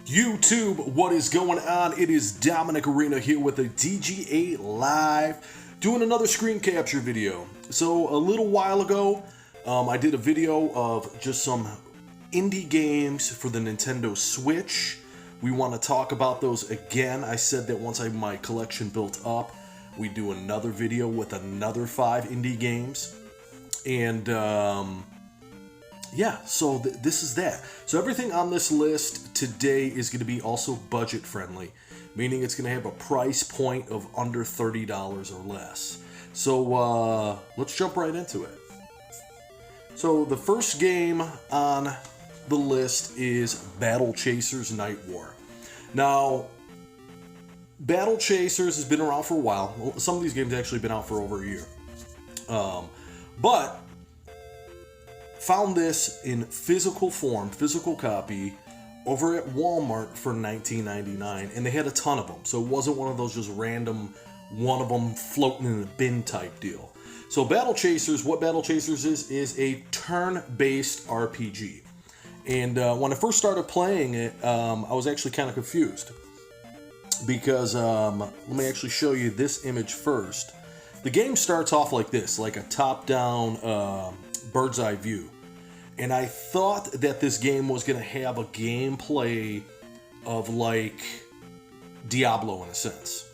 YouTube, what is going on? It is Dominick here with a DGA Live, doing another screen capture video. So a little while ago, I did a video of just some indie games for the Nintendo Switch. We want to talk about those again. I said that once my collection built up, we'd do another video with another 5 indie games. And yeah, so this is that. So everything on this list today is going to be also budget friendly, meaning it's going to have a price point of under $30 or less. So let's jump right into it. So the first game on the list is Battle Chasers Night War. Now, Battle Chasers has been around for a while. Some of these games have actually been out for over a year. But found this in physical form, physical copy, over at Walmart for $19.99, and they had a ton of them. So it wasn't one of those just random, one of them floating in a bin type deal. So Battle Chasers, what Battle Chasers is a turn-based RPG. And when I first started playing it, I was actually kind of confused. Because, let me actually show you this image first. The game starts off like this, like a top-down bird's eye view. And I thought that this game was going to have a gameplay of like Diablo in a sense.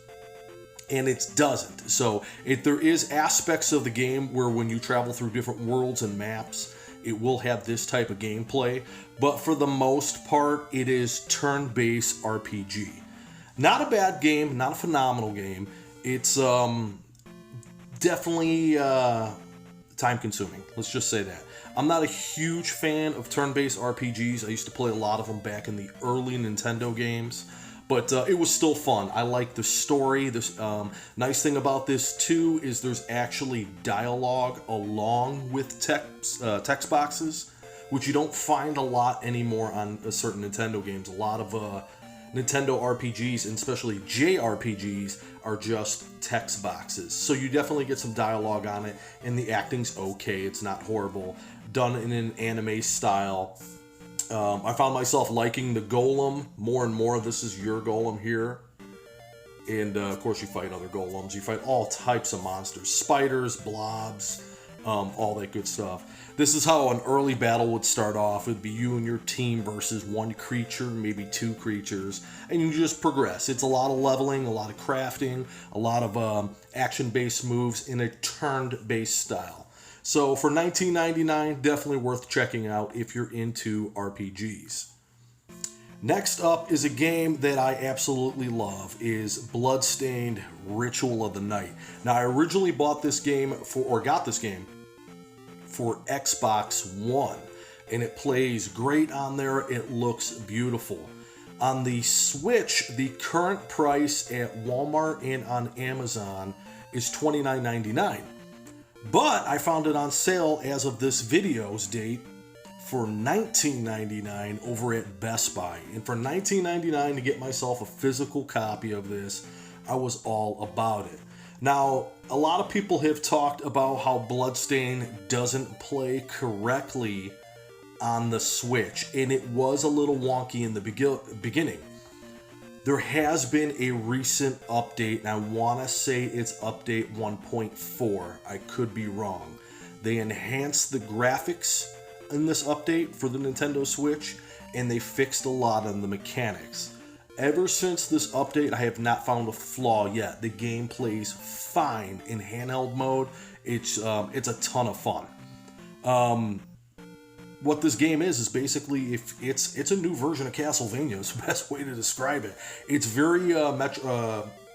And it doesn't. So there is aspects of the game where when you travel through different worlds and maps, it will have this type of gameplay. But for the most part, it is turn-based RPG. Not a bad game, not a phenomenal game. It's definitely time-consuming. Let's just say that. I'm not a huge fan of turn-based RPGs. I used to play a lot of them back in the early Nintendo games, but it was still fun. I like the story. This nice thing about this too is there's actually dialogue along with text boxes, which you don't find a lot anymore on certain Nintendo games. A lot of Nintendo RPGs, and especially JRPGs, are just text boxes. So you definitely get some dialogue on it, and the acting's okay. It's not horrible. Done in an anime style. I found myself liking the golem more and more. This is your golem here. And of course you fight other golems. You fight all types of monsters. Spiders, blobs, all that good stuff. This is how an early battle would start off. It would be you and your team versus one creature, maybe 2 creatures, and you just progress. It's a lot of leveling, a lot of crafting, a lot of action-based moves in a turn-based style. So for $19.99, definitely worth checking out if you're into RPGs. Next up is a game that I absolutely love, is Bloodstained Ritual of the Night. Now, I originally got this game for Xbox One, and it plays great on there. It looks beautiful. On the Switch, the current price at Walmart and on Amazon is $29.99. But I found it on sale as of this video's date for $19.99 over at Best Buy. And for $19.99 to get myself a physical copy of this, I was all about it. Now, a lot of people have talked about how Bloodstained doesn't play correctly on the Switch, and it was a little wonky in the beginning. There has been a recent update, and I want to say it's update 1.4. I could be wrong. They enhanced the graphics in this update for the Nintendo Switch, and they fixed a lot of the mechanics. Ever since this update, I have not found a flaw yet. The game plays fine in handheld mode. It's a ton of fun. What this game is basically, if it's a new version of Castlevania. Is the best way to describe it. It's very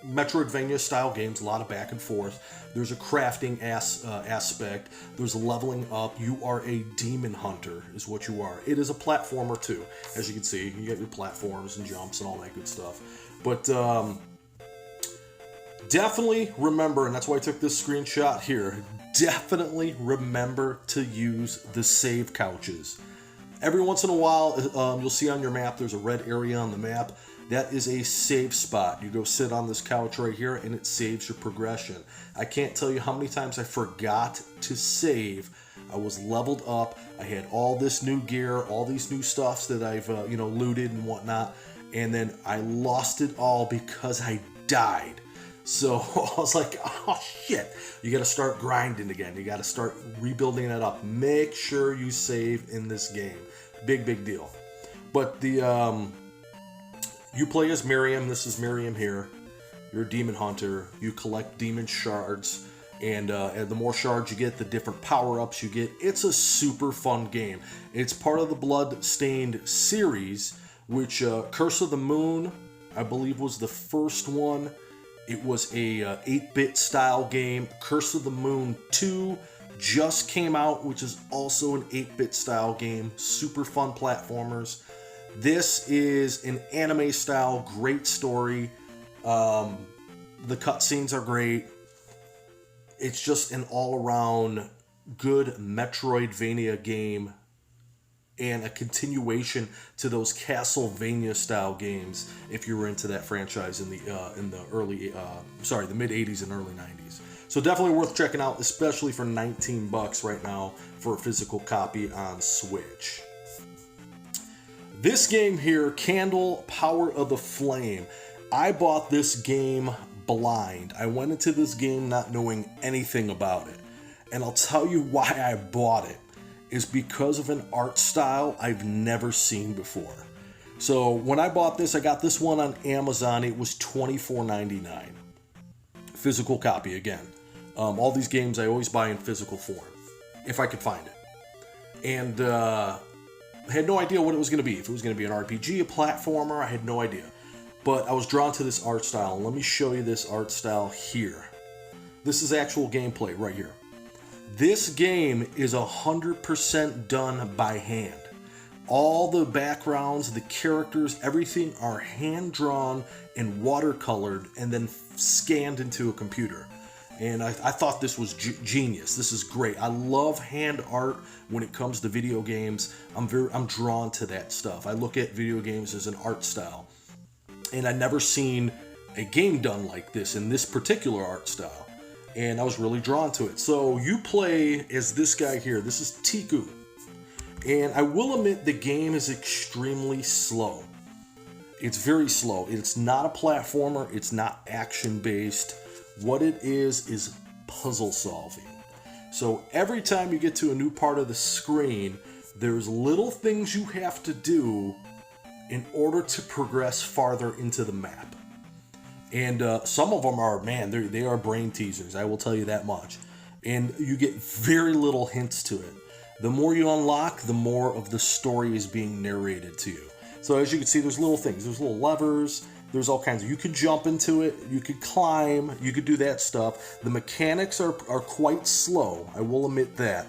Metroidvania style games, a lot of back and forth. There's a crafting aspect. There's leveling up. You are a demon hunter, is what you are. It is a platformer too, as you can see. You get your platforms and jumps and all that good stuff. But definitely remember, and that's why I took this screenshot here. Definitely remember to use the save couches. Every once in a while, you'll see on your map, there's a red area on the map. That is a save spot. You go sit on this couch right here, and it saves your progression. I can't tell you how many times I forgot to save. I was leveled up. I had all this new gear, all these new stuffs that I've looted and whatnot, and then I lost it all because I died. So I was like, oh shit, you got to start grinding again. You got to start rebuilding it up. Make sure you save in this game. Big deal. But the you play as Miriam. This is Miriam here. You're a demon hunter. You collect demon shards. And the more shards you get, the different power-ups you get. It's a super fun game. It's part of the Bloodstained series, which Curse of the Moon, I believe, was the first one. It was a 8-bit style game. Curse of the Moon 2 just came out, which is also an 8-bit style game. Super fun platformers. This is an anime style, great story. The cutscenes are great. It's just an all-around good Metroidvania game and a continuation to those Castlevania-style games if you were into that franchise in the the mid '80s and early '90s. So definitely worth checking out, especially for $19 right now for a physical copy on Switch. This game here, Candle Power of the Flame. I bought this game blind. I went into this game not knowing anything about it. And I'll tell you why I bought it is because of an art style I've never seen before. So when I bought this, I got this one on Amazon. It was $24.99. Physical copy again. All these games I always buy in physical form, if I could find it. And I had no idea what it was going to be. If it was going to be an RPG, a platformer, I had no idea. But I was drawn to this art style. Let me show you this art style here. This is actual gameplay right here. This game is 100% done by hand. All the backgrounds, the characters, everything are hand-drawn and watercolored and then scanned into a computer. And I thought this was genius. This is great. I love hand art when it comes to video games. I'm drawn to that stuff. I look at video games as an art style. And I'd never seen a game done like this in this particular art style. And I was really drawn to it. So you play as this guy here. This is Tiku. And I will admit the game is extremely slow. It's very slow. It's not a platformer. It's not action-based. What it is puzzle solving. So every time you get to a new part of the screen, there's little things you have to do in order to progress farther into the map. And some of them are, man, they are brain teasers, I will tell you that much. And you get very little hints to it. The more you unlock, the more of the story is being narrated to you. So as you can see, there's little things. There's little levers. There's all kinds of, you could jump into it, you could climb, you could do that stuff. The mechanics are quite slow, I will admit that.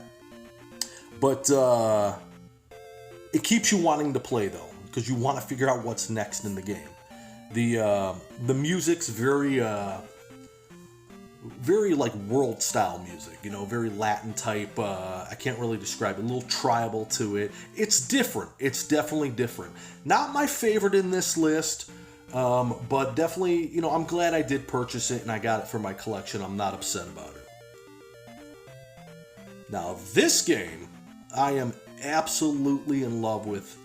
But it keeps you wanting to play though, because you want to figure out what's next in the game. The music's very like world style music, you know, very Latin type. I can't really describe it. A little tribal to it. It's different. It's definitely different. Not my favorite in this list, but definitely, you know, I'm glad I did purchase it and I got it for my collection. I'm not upset about it. Now this game, I am absolutely in love with.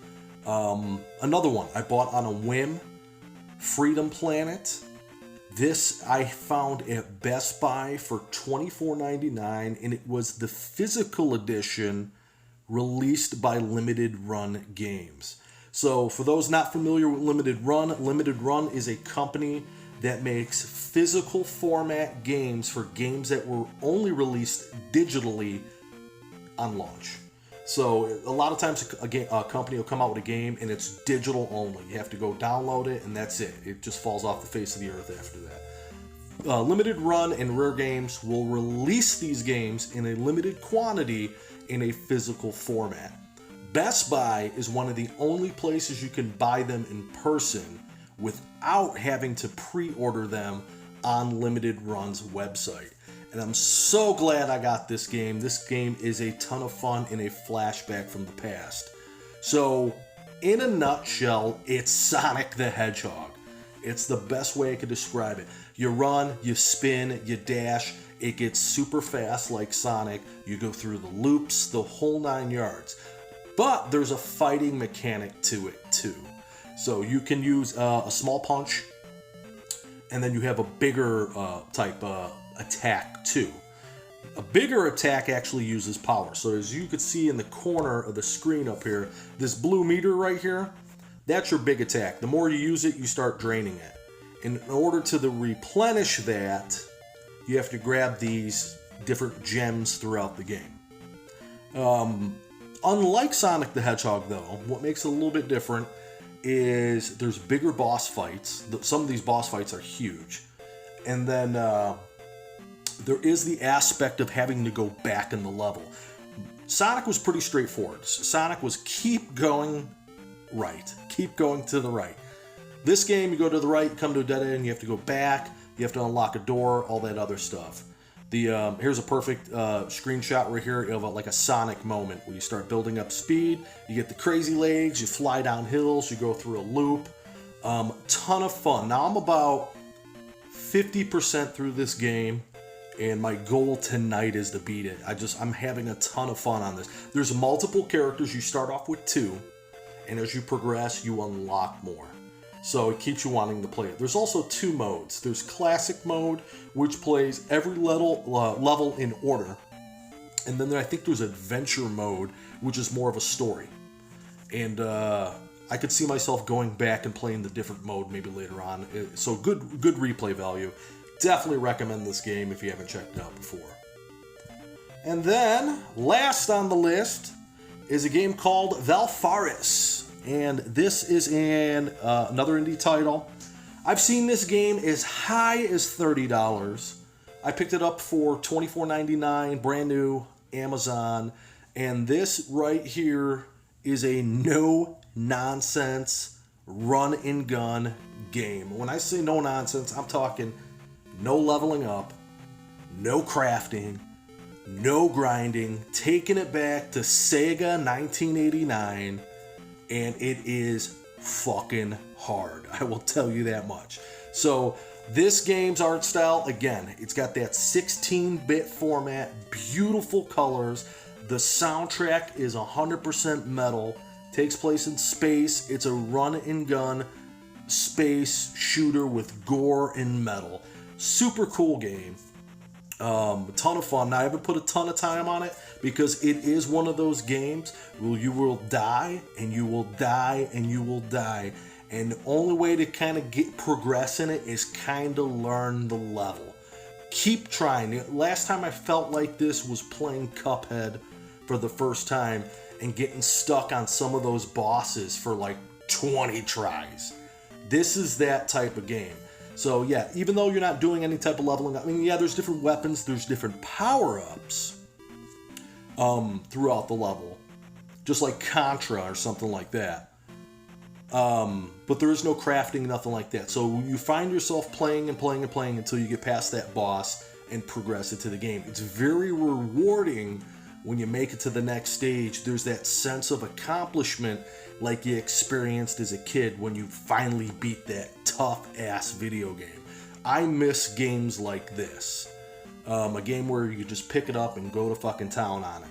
Another one I bought on a whim, Freedom Planet. This I found at Best Buy for $24.99, and it was the physical edition released by Limited Run Games. So for those not familiar with Limited Run is a company that makes physical format games for games that were only released digitally on launch. So a lot of times a company will come out with a game and it's digital only. You have to go download it and that's it. It just falls off the face of the earth after that. Limited Run and Rare Games will release these games in a limited quantity in a physical format. Best Buy is one of the only places you can buy them in person without having to pre-order them on Limited Run's website. And I'm so glad I got this game. This game is a ton of fun and a flashback from the past. So, in a nutshell, it's Sonic the Hedgehog. It's the best way I could describe it. You run, you spin, you dash. It gets super fast like Sonic. You go through the loops, the whole 9 yards. But there's a fighting mechanic to it too. So you can use a small punch, and then you have a bigger type attack too. A bigger attack actually uses power. So as you can see in the corner of the screen up here, this blue meter right here, that's your big attack. The more you use it, you start draining it. And in order to replenish that, you have to grab these different gems throughout the game. Unlike Sonic the Hedgehog though, what makes it a little bit different is there's bigger boss fights. Some of these boss fights are huge. And then there is the aspect of having to go back in the level. Sonic was pretty straightforward. Sonic was keep going right. Keep going to the right. This game, you go to the right, you come to a dead end, you have to go back, you have to unlock a door, all that other stuff. Here's a perfect screenshot right here of like a Sonic moment where you start building up speed, you get the crazy legs, you fly down hills, you go through a loop. Ton of fun. Now I'm about 50% through this game, and my goal tonight is to beat it. I'm having a ton of fun on this. There's multiple characters. You start off with 2, and as you progress, you unlock more. So it keeps you wanting to play it. There's also 2 modes. There's classic mode, which plays every level in order. And then I think there's adventure mode, which is more of a story. And I could see myself going back and playing the different mode maybe later on. So good replay value. Definitely recommend this game if you haven't checked it out before. And then, last on the list is a game called Valfaris. And this is another indie title. I've seen this game as high as $30. I picked it up for $24.99, brand new, Amazon. And this right here is a no-nonsense run-and-gun game. When I say no-nonsense, I'm talking no leveling up, no crafting, no grinding, taking it back to Sega 1989. And it is fucking hard. I will tell you that much. So this game's art style, again, it's got that 16-bit format, beautiful colors. The soundtrack is 100% metal, takes place in space. It's a run-and-gun space shooter with gore and metal. Super cool game. A ton of fun. Now, I haven't put a ton of time on it because it is one of those games where you will die and you will die and you will die. And the only way to kind of progress in it is kind of learn the level. Keep trying. Last time I felt like this was playing Cuphead for the first time and getting stuck on some of those bosses for like 20 tries. This is that type of game. So yeah, even though you're not doing any type of leveling up, I mean, yeah, there's different weapons, there's different power-ups throughout the level, just like Contra or something like that. But there is no crafting, nothing like that. So you find yourself playing and playing and playing until you get past that boss and progress into the game. It's very rewarding when you make it to the next stage. There's that sense of accomplishment like you experienced as a kid when you finally beat that tough-ass video game. I miss games like this. A game where you just pick it up and go to fucking town on it.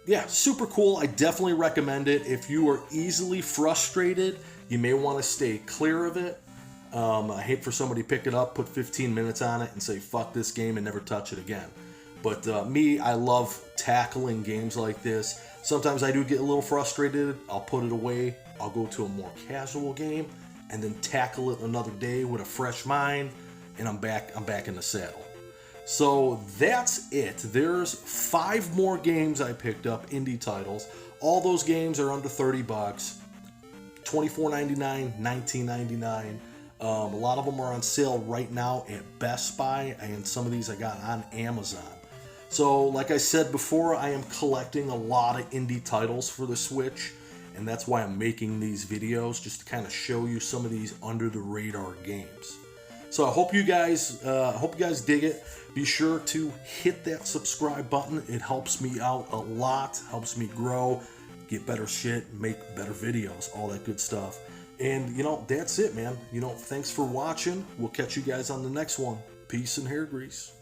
Yeah, super cool. I definitely recommend it. If you are easily frustrated, you may want to stay clear of it. I hate for somebody to pick it up, put 15 minutes on it, and say, fuck this game and never touch it again. But me, I love tackling games like this. Sometimes I do get a little frustrated. I'll put it away. I'll go to a more casual game and then tackle it another day with a fresh mind, and I'm back in the saddle. So that's it. There's 5 more games I picked up, indie titles. All those games are under $30. $24.99, $19.99. A lot of them are on sale right now at Best Buy, and some of these I got on Amazon. So, like I said before, I am collecting a lot of indie titles for the Switch, and that's why I'm making these videos, just to kind of show you some of these under-the-radar games. So I hope you guys dig it. Be sure to hit that subscribe button. It helps me out a lot, helps me grow, get better shit, make better videos, all that good stuff. And, that's it, man. Thanks for watching. We'll catch you guys on the next one. Peace and hair grease.